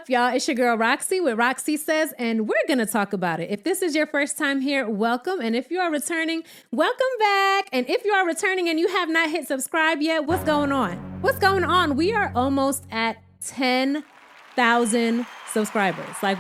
up, y'all? It's your girl Roxy with Roxy Says, and we're going to talk about it. If this is your first time here, welcome. And if you are returning, welcome back. And if you are returning and you have not hit subscribe yet, what's going on? What's going on? We are almost at 10,000 subscribers. Like,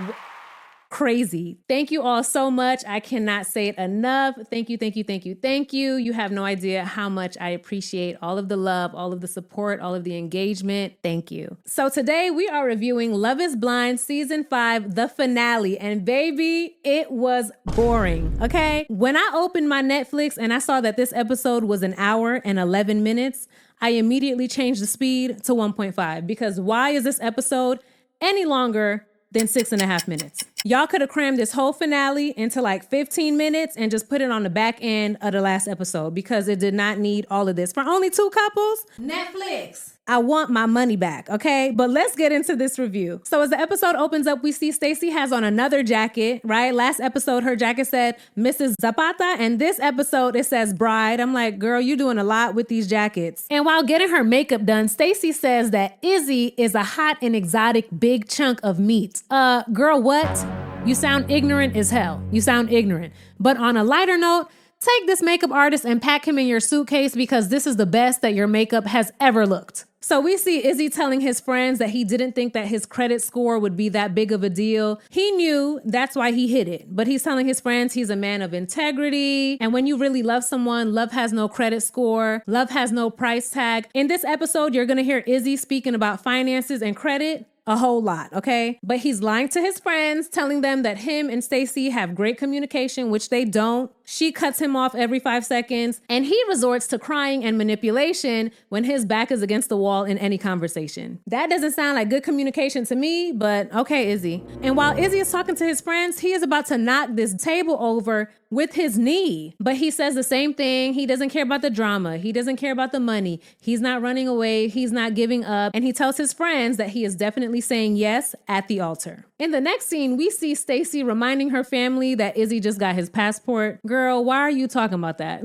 crazy. Thank you all so much. I cannot say it enough. Thank you, thank you, thank you, thank you. You have no idea how much I appreciate all of the love, all of the support, all of the engagement. Thank you. So today we are reviewing Love is Blind Season 5, the finale. And baby, it was boring, okay? When I opened my Netflix and I saw that this episode was an hour and 11 minutes, I immediately changed the speed to 1.5 because why is this episode any longer than 6.5 minutes? Y'all could have crammed this whole finale into like 15 minutes and just put it on the back end of the last episode because it did not need all of this. For only 2 couples, Netflix, I want my money back, okay? But let's get into this review. So as the episode opens up, we see Stacy has on another jacket, right? Last episode, her jacket said Mrs. Zapata, and this episode, it says bride. I'm like, girl, you're doing a lot with these jackets. And while getting her makeup done, Stacy says that Izzy is a hot and exotic big chunk of meat. Girl, what? You sound ignorant as hell. You sound ignorant. But on a lighter note, take this makeup artist and pack him in your suitcase because this is the best that your makeup has ever looked. So we see Izzy telling his friends that he didn't think that his credit score would be that big of a deal. He knew, that's why he hid it. But he's telling his friends he's a man of integrity. And when you really love someone, love has no credit score. Love has no price tag. In this episode, you're going to hear Izzy speaking about finances and credit a whole lot, okay? But he's lying to his friends, telling them that him and Stacy have great communication, which they don't. She cuts him off every 5 seconds, and he resorts to crying and manipulation when his back is against the wall in any conversation. That doesn't sound like good communication to me, but okay, Izzy. And while Izzy is talking to his friends, he is about to knock this table over with his knee. But he says the same thing. He doesn't care about the drama. He doesn't care about the money. He's not running away. He's not giving up. And he tells his friends that he is definitely saying yes at the altar. In the next scene, we see Stacy reminding her family that Izzy just got his passport. Girl, why are you talking about that?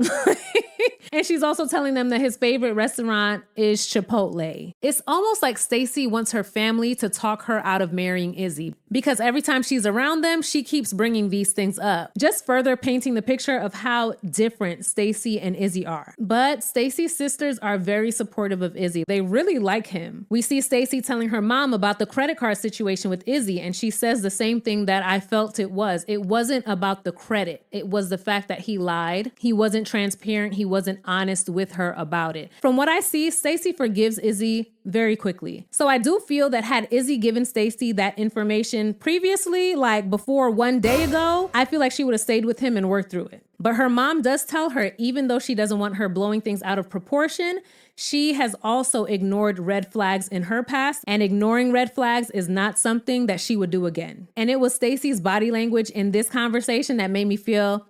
And she's also telling them that his favorite restaurant is Chipotle. It's almost like Stacy wants her family to talk her out of marrying Izzy because every time she's around them, she keeps bringing these things up, just further painting the picture of how different Stacy and Izzy are. But Stacy's sisters are very supportive of Izzy. They really like him. We see Stacy telling her mom about the credit card situation with Izzy, and she says the same thing that I felt it was. It wasn't about the credit. It was the fact that he lied. He wasn't transparent. He wasn't honest with her about it. From what I see, Stacy forgives Izzy very quickly. So I do feel that had Izzy given Stacy that information previously, like before 1 day ago, I feel like she would have stayed with him and worked through it. But her mom does tell her, even though she doesn't want her blowing things out of proportion, she has also ignored red flags in her past, and ignoring red flags is not something that she would do again. And it was Stacy's body language in this conversation that made me feel,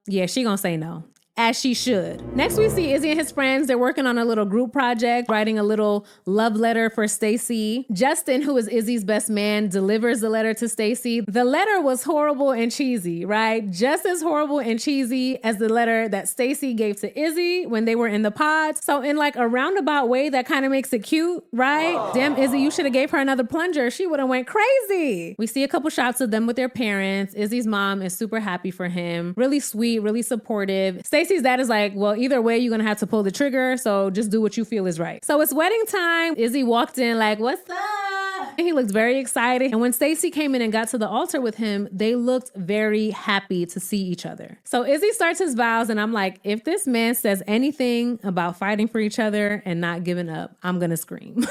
yeah, she gonna say no. As she should. Next, we see Izzy and his friends. They're working on a little group project, writing a little love letter for Stacy. Justin, who is Izzy's best man, delivers the letter to Stacy. The letter was horrible and cheesy, right? Just as horrible and cheesy as the letter that Stacy gave to Izzy when they were in the pod. So in like a roundabout way, that kind of makes it cute, right? Aww. Damn, Izzy, you should have gave her another plunger. She would have went crazy. We see a couple shots of them with their parents. Izzy's mom is super happy for him. Really sweet, really supportive. Stacy's dad is like, well, either way, you're going to have to pull the trigger. So just do what you feel is right. So it's wedding time. Izzy walked in like, what's up? He looked very excited. And when Stacy came in and got to the altar with him, they looked very happy to see each other. So Izzy starts his vows. And I'm like, if this man says anything about fighting for each other and not giving up, I'm going to scream.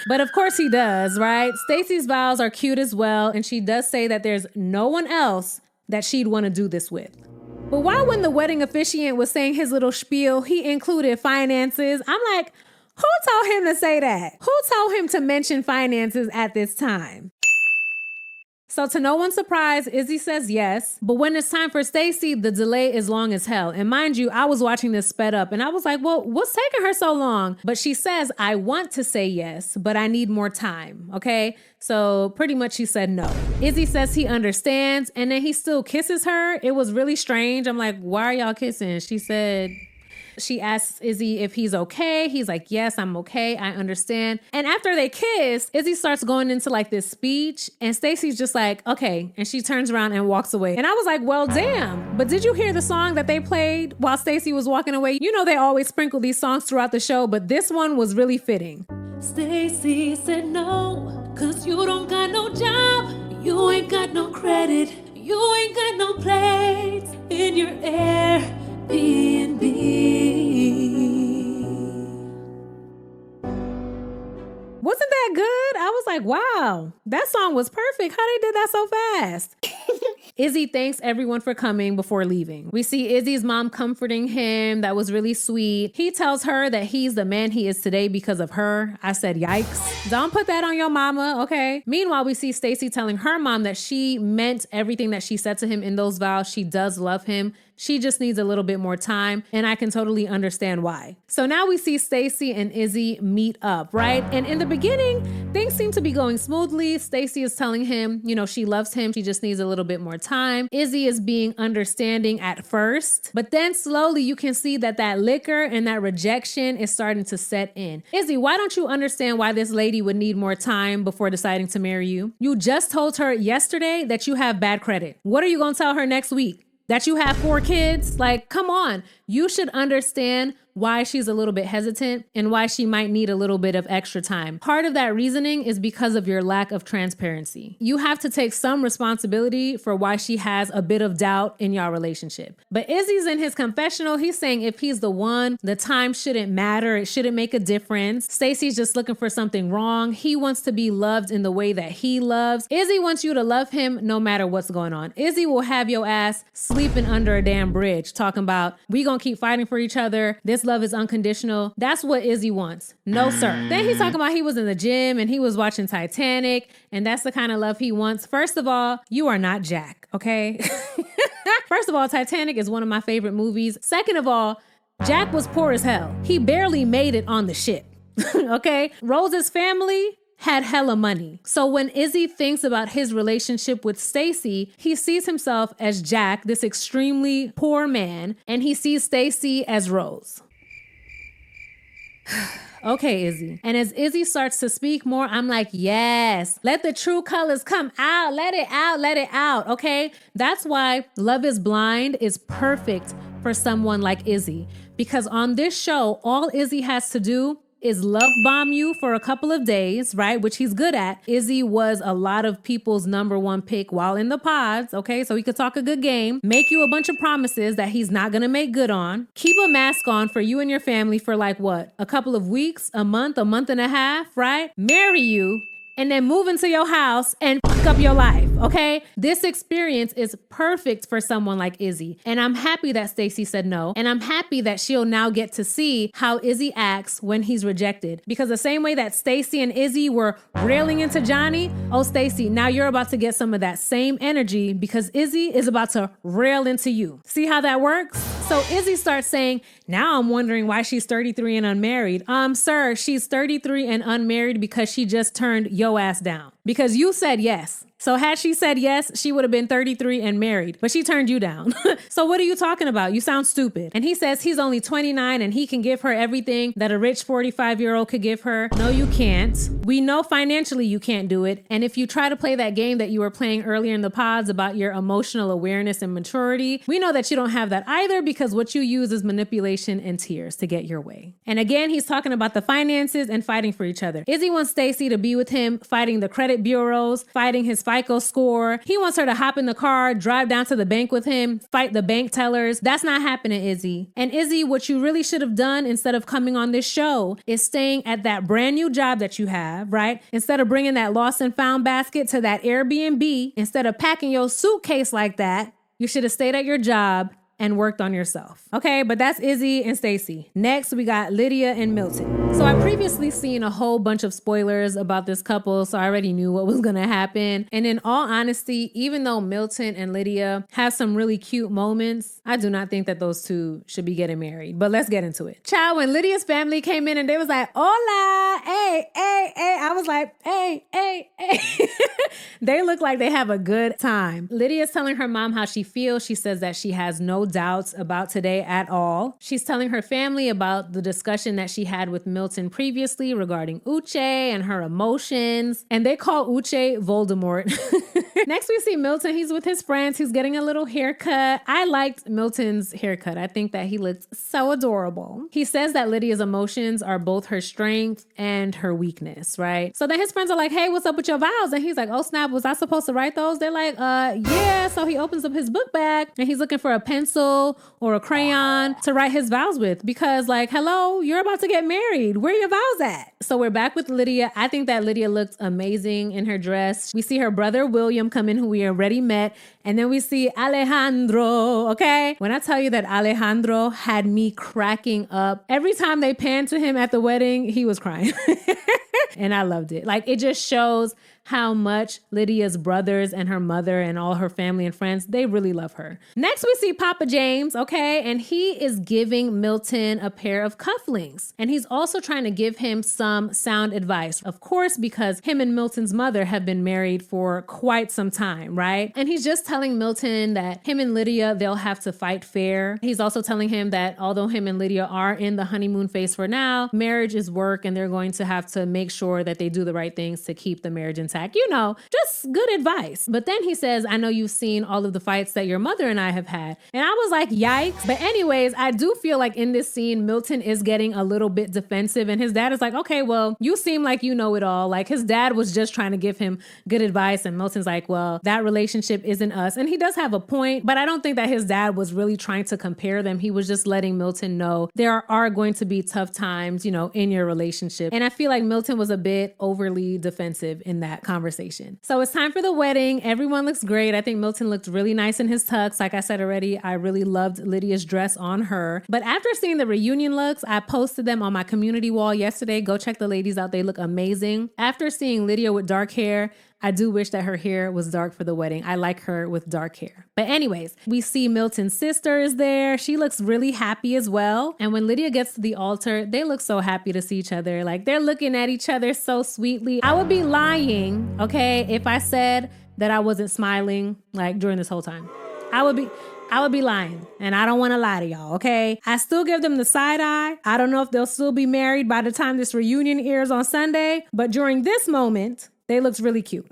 But of course he does, right? Stacy's vows are cute as well. And she does say that there's no one else that she'd want to do this with. But why when the wedding officiant was saying his little spiel, he included finances? I'm like, who told him to say that? Who told him to mention finances at this time? So to no one's surprise, Izzy says yes. But when it's time for Stacy, the delay is long as hell. And mind you, I was watching this sped up and I was like, well, what's taking her so long? But she says, I want to say yes, but I need more time. Okay. So pretty much she said no. Izzy says he understands and then he still kisses her. It was really strange. I'm like, why are y'all kissing? She said, She asks Izzy if he's okay. He's like, yes, I'm okay. I understand. And after they kiss, Izzy starts going into like this speech and Stacy's just like, okay. And she turns around and walks away. And I was like, well, damn. But did you hear the song that they played while Stacy was walking away? You know, they always sprinkle these songs throughout the show, but this one was really fitting. Stacy said no, 'cause you don't got no job, you ain't got no credit, you ain't got no place in your Airbnb. Wasn't that good? I was like, wow, that song was perfect. How they did that so fast? Izzy thanks everyone for coming before leaving. We see Izzy's mom comforting him. That was really sweet. He tells her that he's the man he is today because of her. I said, yikes. Don't put that on your mama, okay? Meanwhile, we see Stacy telling her mom that she meant everything that she said to him in those vows. She does love him. She just needs a little bit more time, and I can totally understand why. So now we see Stacy and Izzy meet up, right? And in the beginning, things seem to be going smoothly. Stacy is telling him, you know, she loves him. She just needs a little bit more time. Izzy is being understanding at first, but then slowly you can see that that liquor and that rejection is starting to set in. Izzy, why don't you understand why this lady would need more time before deciding to marry you? You just told her yesterday that you have bad credit. What are you going to tell her next week? That you have 4 kids? Like, come on. You should understand why she's a little bit hesitant and why she might need a little bit of extra time. Part of that reasoning is because of your lack of transparency. You have to take some responsibility for why she has a bit of doubt in your relationship. But Izzy's in his confessional. He's saying if he's the one, the time shouldn't matter. It shouldn't make a difference. Stacy's just looking for something wrong. He wants to be loved in the way that he loves. Izzy wants you to love him no matter what's going on. Izzy will have your ass sleeping under a damn bridge talking about we gonna keep fighting for each other. This love is unconditional. That's what Izzy wants. No, sir. Then he's talking about he was in the gym and he was watching Titanic and that's the kind of love he wants. First of all, you are not Jack, okay? First of all, Titanic is one of my favorite movies. Second of all, Jack was poor as hell. He barely made it on the ship, okay? Rose's family had hella money. So when Izzy thinks about his relationship with Stacy, he sees himself as Jack, this extremely poor man, and he sees Stacy as Rose. Okay, Izzy. And as Izzy starts to speak more, I'm like, yes, let the true colors come out. Let it out. Let it out. Okay. That's why Love is Blind is perfect for someone like Izzy. Because on this show, all Izzy has to do is love bomb you for a couple of days, right? Which he's good at. Izzy was a lot of people's #1 pick while in the pods, okay? So he could talk a good game, make you a bunch of promises that he's not gonna make good on, keep a mask on for you and your family for like what? A couple of weeks, a month and a half, right? Marry you, and then move into your house and fuck up your life, okay? This experience is perfect for someone like Izzy. And I'm happy that Stacy said no. And I'm happy that she'll now get to see how Izzy acts when he's rejected. Because the same way that Stacy and Izzy were railing into Johnny, oh, Stacy, now you're about to get some of that same energy because Izzy is about to rail into you. See how that works? So Izzy starts saying, now I'm wondering why she's 33 and unmarried. Sir, she's 33 and unmarried because she just turned your ass down. Because you said yes. So had she said yes, she would have been 33 and married, but she turned you down. So what are you talking about? You sound stupid. And he says he's only 29 and he can give her everything that a rich 45-year-old could give her. No, you can't. We know financially you can't do it. And if you try to play that game that you were playing earlier in the pods about your emotional awareness and maturity, we know that you don't have that either because what you use is manipulation and tears to get your way. And again, he's talking about the finances and fighting for each other. Izzy wants Stacy to be with him, fighting the credit bureaus, fighting his FICO score. He wants her to hop in the car, drive down to the bank with him, fight the bank tellers. That's not happening, Izzy. And Izzy, what you really should have done instead of coming on this show is staying at that brand new job that you have, right? Instead of bringing that lost and found basket to that Airbnb, instead of packing your suitcase like that, you should have stayed at your job and worked on yourself. Okay, but that's Izzy and Stacy. Next, we got Lydia and Milton. So I previously seen a whole bunch of spoilers about this couple, so I already knew what was gonna happen. And in all honesty, even though Milton and Lydia have some really cute moments, I do not think that those two should be getting married. But let's get into it. Child, when Lydia's family came in and they was like, hola, hey, hey, hey, I was like, hey, hey, hey. They look like they have a good time. Lydia's telling her mom how she feels. She says that she has no doubts about today at all. She's telling her family about the discussion that she had with Milton previously regarding Uche and her emotions. And they call Uche Voldemort. Next, we see Milton. He's with his friends. He's getting a little haircut. I liked Milton's haircut. I think that he looked so adorable. He says that Lydia's emotions are both her strength and her weakness, right? So then his friends are like, hey, what's up with your vows? And he's like, oh snap, was I supposed to write those? They're like, yeah. So he opens up his book bag and he's looking for a pencil or a crayon to write his vows with because like, hello, you're about to get married. Where are your vows at? So we're back with Lydia. I think that Lydia looked amazing in her dress. We see her brother William come in, who we already met. And then we see Alejandro, okay? When I tell you that Alejandro had me cracking up, every time they panned to him at the wedding, he was crying. And I loved it. Like, it just shows how much Lydia's brothers and her mother and all her family and friends, they really love her. Next, we see Papa James, okay? And he is giving Milton a pair of cufflinks. And he's also trying to give him some sound advice. Of course, because him and Milton's mother have been married for quite some time, right? And he's just telling Milton that him and Lydia, they'll have to fight fair. He's also telling him that although him and Lydia are in the honeymoon phase for now, marriage is work and they're going to have to make sure that they do the right things to keep the marriage intact. You know, just good advice. But then he says, I know you've seen all of the fights that your mother and I have had. And I was like, yikes. But anyways, I do feel like in this scene, Milton is getting a little bit defensive and his dad is like, okay, well, you seem like you know it all. Like his dad was just trying to give him good advice. And Milton's like, well, that relationship isn't us. And he does have a point, but I don't think that his dad was really trying to compare them. He was just letting Milton know there are going to be tough times, you know, in your relationship. And I feel like Milton was a bit overly defensive in that conversation. So it's time for the wedding. Everyone looks great. I think Milton looked really nice in his tux. Like I said already, I really loved Lydia's dress on her. But after seeing the reunion looks, I posted them on my community wall yesterday. Go check the ladies out. They look amazing. After seeing Lydia with dark hair, I do wish that her hair was dark for the wedding. I like her with dark hair. But anyways, we see Milton's sister is there. She looks really happy as well. And when Lydia gets to the altar, they look so happy to see each other. Like they're looking at each other so sweetly. I would be lying, okay, if I said that I wasn't smiling like during this whole time. I would be lying, and I don't want to lie to y'all, okay? I still give them the side eye. I don't know if they'll still be married by the time this reunion airs on Sunday, but during this moment, they looked really cute.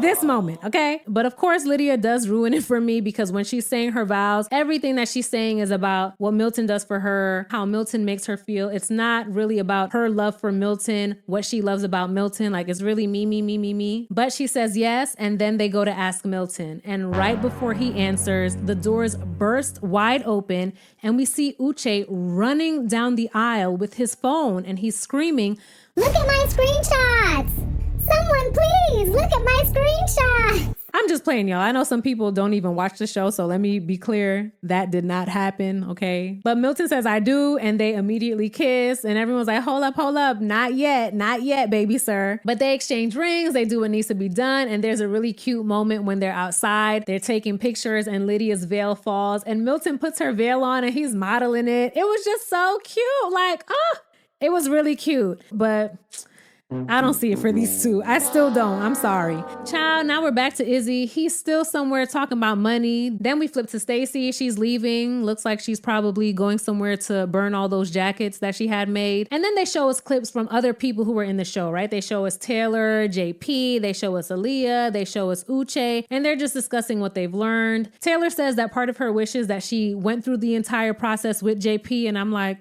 This moment, okay? But of course, Lydia does ruin it for me because when she's saying her vows, everything that she's saying is about what Milton does for her, how Milton makes her feel. It's not really about her love for Milton, what she loves about Milton. Like, it's really me. But she says yes, and then they go to ask Milton. And right before he answers, the doors burst wide open, and we see Uche running down the aisle with his phone, and he's screaming, "Look at my screenshots! Someone please look at my screenshots!" I'm just playing, y'all. I know some people don't even watch the show, so let me be clear. That did not happen, okay? But Milton says, I do, and they immediately kiss, and everyone's like, hold up. Not yet, baby sir. But they exchange rings, they do what needs to be done, and there's a really cute moment when they're outside. They're taking pictures, and Lydia's veil falls, and Milton puts her veil on, and he's modeling it. It was just so cute. Like, it was really cute. But I don't see it for these two. I still don't. I'm sorry. Child, now we're back to Izzy. He's still somewhere talking about money. Then we flip to Stacy. She's leaving. Looks like she's probably going somewhere to burn all those jackets that she had made. And then they show us clips from other people who were in the show, right? They show us Taylor, JP, they show us Aaliyah, they show us Uche, and they're just discussing what they've learned. Taylor says that part of her wish is that she went through the entire process with JP, and I'm like,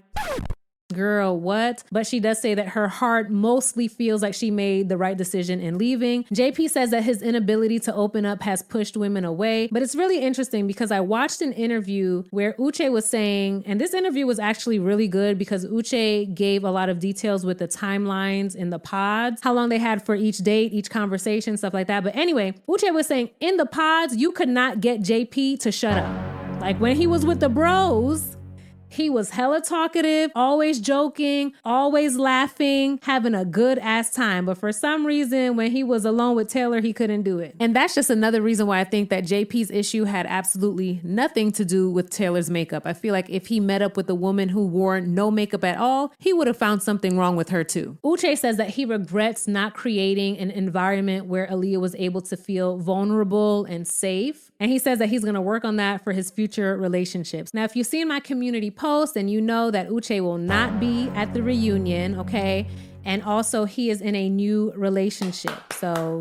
girl, what? But she does say that her heart mostly feels like she made the right decision in leaving. JP says that his inability to open up has pushed women away. But it's really interesting because I watched an interview where Uche was saying, and this interview was actually really good because Uche gave a lot of details with the timelines in the pods, how long they had for each date, each conversation, stuff like that. But anyway, Uche was saying in the pods, you could not get JP to shut up. Like when he was with the bros, He was hella talkative, always joking, always laughing, having a good ass time. But for some reason, when he was alone with Taylor, he couldn't do it. And that's just another reason why I think that JP's issue had absolutely nothing to do with Taylor's makeup. I feel like if he met up with a woman who wore no makeup at all, he would have found something wrong with her too. Uche says that he regrets not creating an environment where Aaliyah was able to feel vulnerable and safe. And he says that he's going to work on that for his future relationships. Now, if you've seen my community post, then you know that Uche will not be at the reunion, okay? And also he is in a new relationship. So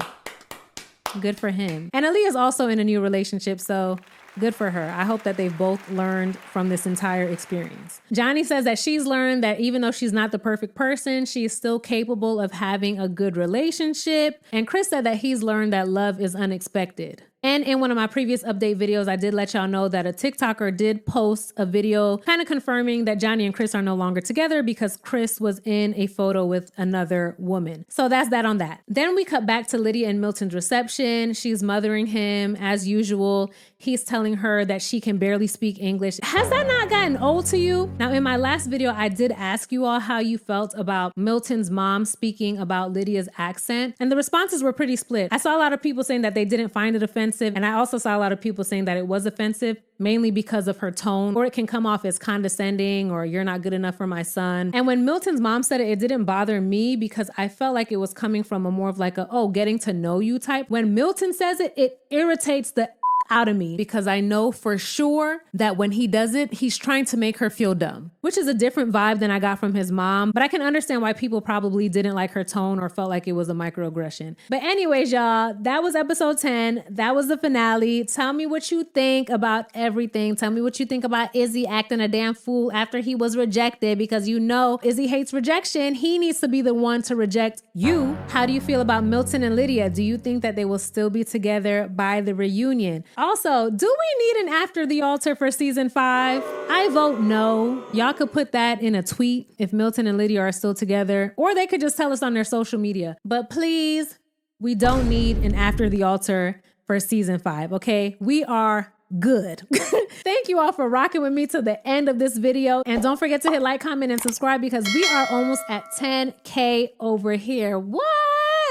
good for him. And Aaliyah is also in a new relationship, so good for her. I hope that they've both learned from this entire experience. Johnny says that she's learned that even though she's not the perfect person, she is still capable of having a good relationship. And Chris said that he's learned that love is unexpected. And in one of my previous update videos, I did let y'all know that a TikToker did post a video kind of confirming that Johnny and Chris are no longer together because Chris was in a photo with another woman. So that's that on that. Then we cut back to Lydia and Milton's reception. She's mothering him as usual. He's telling her that she can barely speak English. Has that not gotten old to you? Now, in my last video, I did ask you all how you felt about Milton's mom speaking about Lydia's accent, and the responses were pretty split. I saw a lot of people saying that they didn't find it offensive, and I also saw a lot of people saying that it was offensive, mainly because of her tone, or it can come off as condescending or you're not good enough for my son. And when Milton's mom said it, it didn't bother me because I felt like it was coming from a more of like a, oh, getting to know you type. When Milton says it, it irritates the out of me because I know for sure that when he does it, he's trying to make her feel dumb, which is a different vibe than I got from his mom. But I can understand why people probably didn't like her tone or felt like it was a microaggression. But anyways, y'all, that was episode 10. That was the finale. Tell me what you think about everything. Tell me what you think about Izzy acting a damn fool after he was rejected, because you know Izzy hates rejection. He needs to be the one to reject you. How do you feel about Milton and Lydia? Do you think that they will still be together by the reunion? Also, do we need an after the altar for season 5? I vote no. Y'all could put that in a tweet if Milton and Lydia are still together, or they could just tell us on their social media. But please, we don't need an after the altar for season 5, okay? We are good. Thank you all for rocking with me to the end of this video. And don't forget to hit like, comment, and subscribe because we are almost at 10K over here. What?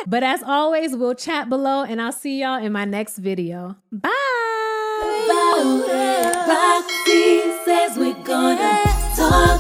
But as always, we'll chat below and I'll see y'all in my next video. Bye. Roxy says we're gonna talk